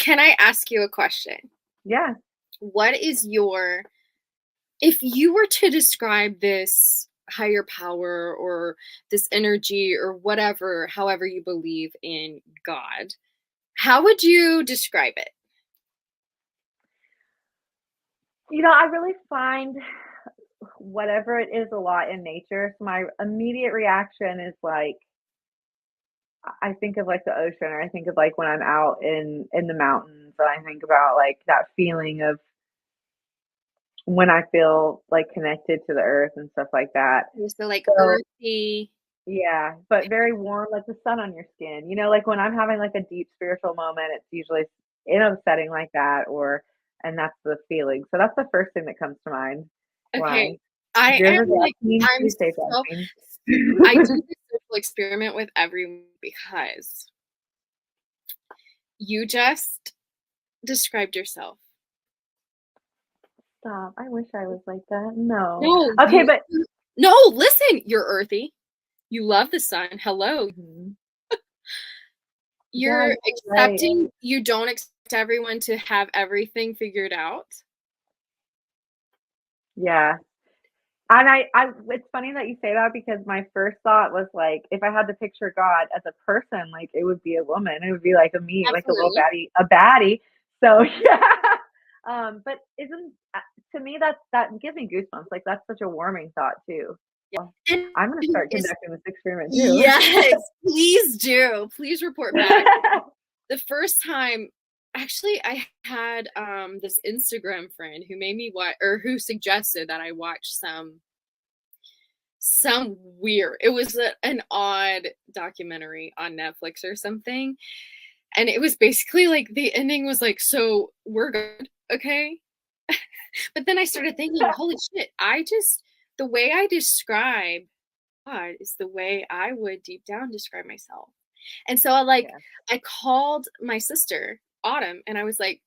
Can I ask you a question? Yeah. What is if you were to describe this higher power or this energy or whatever, however you believe in God, how would you describe it? I really find whatever it is a lot in nature. So my immediate reaction is like I think of like the ocean, or I think of like when I'm out in the mountains, and I think about like that feeling of when I feel like connected to the earth and stuff like that. So like So earthy. yeah, but very warm, like the sun on your skin. Like when I'm having like a deep spiritual moment, it's usually in a setting like that, and that's the feeling. So that's the first thing that comes to mind. Why? Okay. I If you am ever get like, me, I'm please say so, something. I do this social experiment with everyone because you just described yourself. Stop. I wish I was like that. No. No, Okay, but no, listen, you're earthy. You love the sun. Hello. mhm. Yeah, You're you're right. accepting, you don't expect everyone to have everything figured out. Yeah. And it's funny that you say that because my first thought was like, if I had to picture God as a person, like it would be a woman. It would be like a me, like a little Absolutely. baddie. So yeah. But isn't to me that gives me goosebumps. Like that's such a warming thought too. Yeah. Well, And I'm gonna start is conducting this experiment too. yes, please do. Please report back. The first time, actually, I had this Instagram friend who made me watch, or who suggested that I watch some weird. It was an odd documentary on Netflix or something, and it was basically like the ending was like, so we're good, okay? But then I started thinking, holy shit, the way I describe God is the way I would deep down describe myself. And so Yeah. I called my sister, Autumn, and I was like,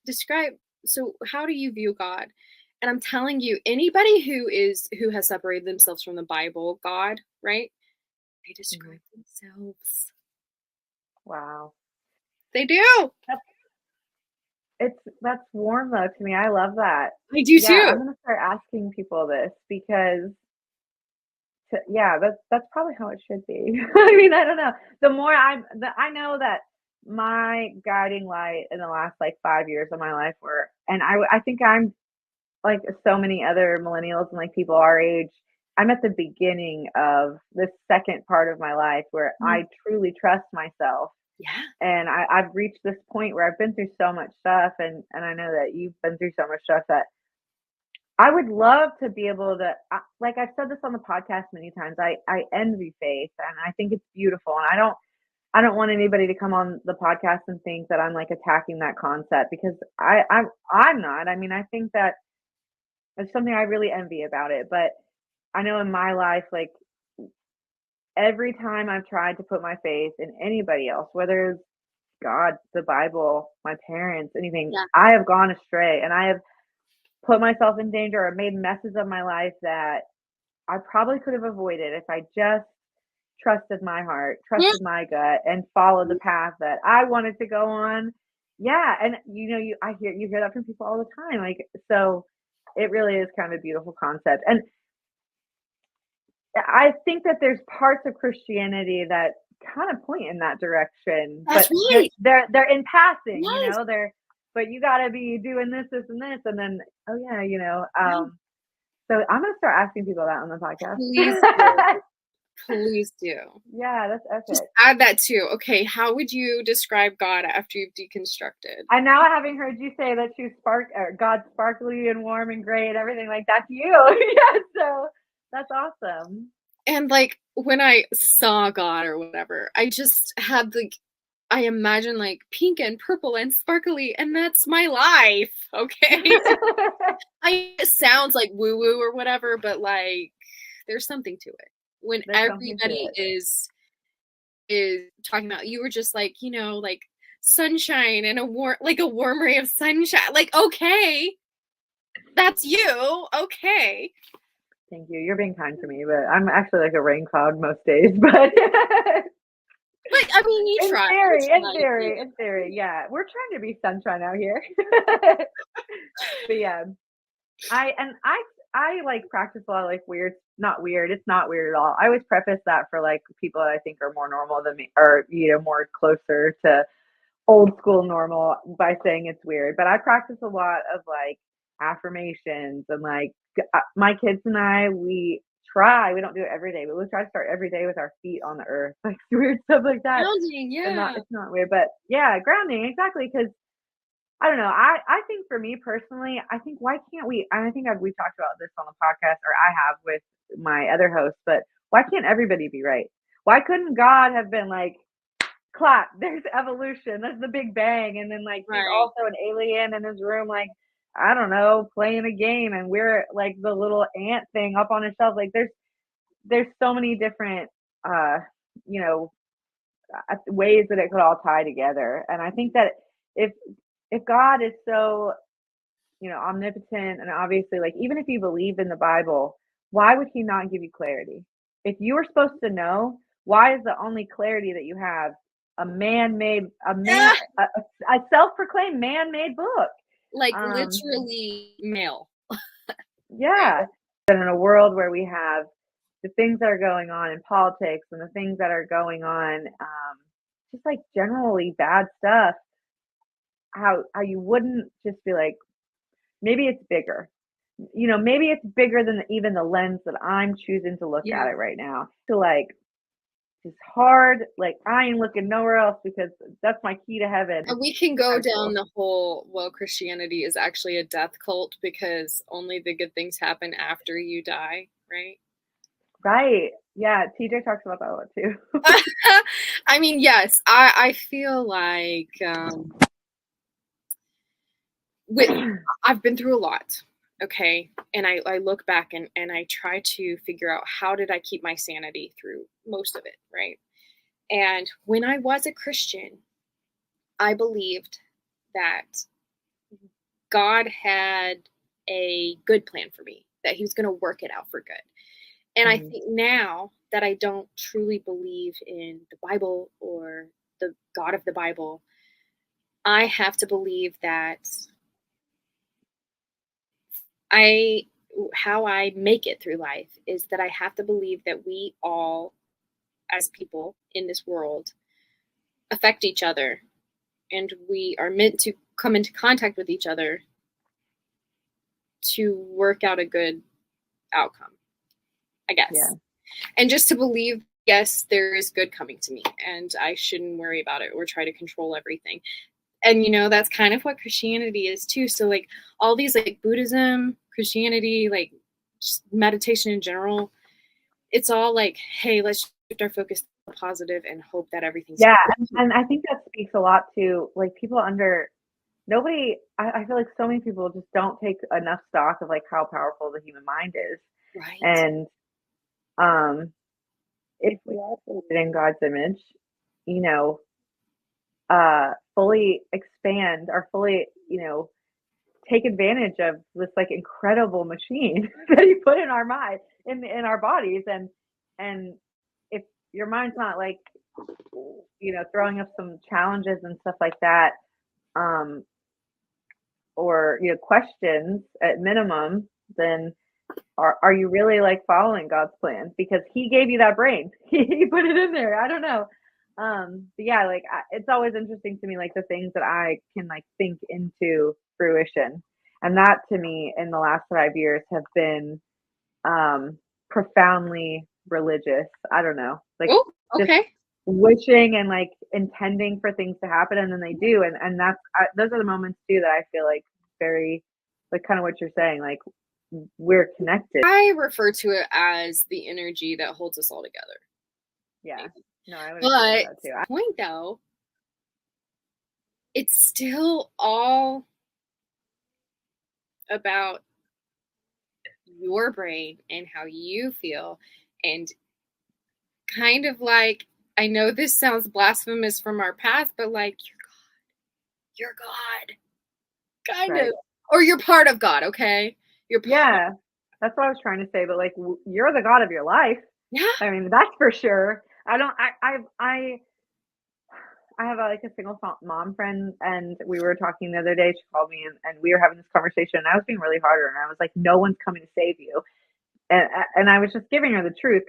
so how do you view God? And I'm telling you, anybody who has separated themselves from the Bible, God, right? They Mhm. describe themselves. Wow. They do. That's warm though to me. I love that. I do Yeah, I'm too. gonna start asking people this because yeah, that's probably how it should be. I mean, I don't know. I know that my guiding light in the last like 5 years of my life and I think I'm like so many other millennials and like people our age. I'm at the beginning of this second part of my life where Mhm. I truly trust myself. Yeah. And I've reached this point where I've been through so much stuff, and I know that you've been through so much stuff that I would love to be able to, like I've said this on the podcast many times. I envy faith, and I think it's beautiful. And I don't want anybody to come on the podcast and think that I'm like attacking that concept because I'm not. I mean, I think that it's something I really envy about it. But I know in my life, like every time I've tried to put my faith in anybody else, whether it's God, the Bible, my parents, anything, Yeah. I have gone astray, and I have put myself in danger or made messes of my life that I probably could have avoided if I just trusted my heart, trusted my gut, and followed the path that I wanted to go on. Yeah, and you hear that from people all the time. Like so, it really is kind of a beautiful concept, and I think that there's parts of Christianity that kind of point in that direction, but That's right. they're in passing, Yes. they're but you got to be doing this, and this, and then oh yeah, Yeah. so I'm gonna start asking people that on the podcast. Please do. Please do. Yeah, that's Just epic. add that too. Okay, how would you describe God after you've deconstructed? And now having heard you say that God's sparkly and warm and great and everything like that's you. Yeah, so that's awesome. And like when I saw God or whatever, I just had I imagine like pink and purple and sparkly, and that's my life. Okay. It sounds like woo woo or whatever, but like there's something to it. When There's something to everybody it. is talking about, you were just like, like sunshine and a warm ray of sunshine. Like, okay, that's you. Okay. Thank you. You're being kind to me, but I'm actually like a rain cloud most days. But But I mean, you In try. theory, You in try theory, to. in theory, yeah. We're trying to be sunshine out here. But yeah, I like practice a lot of like weird, not weird. It's not weird at all. I always preface that for like people that I think are more normal than me, or more closer to old school normal by saying it's weird. But I practice a lot of like affirmations and like my kids and I, we try. We don't do it every day, but we try to start every day with our feet on the earth, like weird stuff like that. Grounding, And not, yeah. it's not weird, but yeah, grounding exactly because I don't know. I think for me personally, I think why can't we? And I think we talked about this on the podcast, or I have with my other hosts. But why can't everybody be right? Why couldn't God have been like, clap? There's evolution. There's the Big Bang, and then like he's Right. also an alien in his room, like I don't know, playing a game, and we're like the little ant thing up on his shelf. Like there's so many different you know ways that it could all tie together. And I think that if if God is so, omnipotent and obviously like even if you believe in the Bible, why would he not give you clarity? If you were supposed to know, why is the only clarity that you have Yeah. a self-proclaimed man-made book? Like Um literally male. yeah. And in a world where we have the things that are going on in politics and the things that are going on just like generally bad stuff, how you wouldn't just be like, maybe it's bigger. Maybe it's bigger than even the lens that I'm choosing to look Yeah. at it right now. To like just hard, like I ain't looking nowhere else because that's my key to heaven. And we can go Kinda down cool. the whole, well, Christianity is actually a death cult because only the good things happen after you die, right? Right. Yeah, TJ talks about that a lot too. I mean, yes, I feel like with I've been through a lot, okay? And I look back and I try to figure out how did I keep my sanity through most of it, right? And when I was a Christian, I believed that God had a good plan for me, that he was going to work it out for good. And I Mhm. think now that I don't truly believe in the Bible or the God of the Bible, I have to believe that I how I make it through life is that I have to believe that we all as people in this world affect each other and we are meant to come into contact with each other to work out a good outcome, I Yeah. guess. And just to believe, yes, there is good coming to me and I shouldn't worry about it or try to control everything. And that's kind of what Christianity is too. So like all these like Buddhism, Christianity, like just meditation in general, it's all like, hey, let's shift our focus to the positive and hope that everything's Yeah, good. and I think that speaks a lot to like people under nobody. I feel like so many people just don't take enough stock of like how powerful the human mind is, Right. and um, if we are created in God's image, you know, fully expand or fully, take advantage of this like incredible machine that he put in our mind, in our bodies, and if your mind's not like, throwing up some challenges and stuff like that, um, or questions at minimum, then are you really like following God's plan? Because he gave you that brain. He put it in there. I don't know. But yeah, like it's always interesting to me, like the things that I can like think into fruition. And that to me in the last 5 years have been profoundly religious. I don't know. Like Oh, just okay. wishing and like intending for things to happen and then they do. And that's those are the moments too that I feel like very like kind of what you're saying, like we're connected. I refer to it as the energy that holds us all together. Yeah. No, I would agree with But that too. point though, it's still all about your brain and how you feel. And kind of like, I know this sounds blasphemous from our past, but like, you're God. Kind Right. of. Or you're part of God, okay? You're part. Yeah. That's what I was trying to say. But like, you're the God of your life. Yeah. I mean, that's for sure. I don't, I I have like a single mom friend, and we were talking the other day. She called me, and we were having this conversation. And I was being really hard on her. I was like, "No one's coming to save you," and I was just giving her the truth.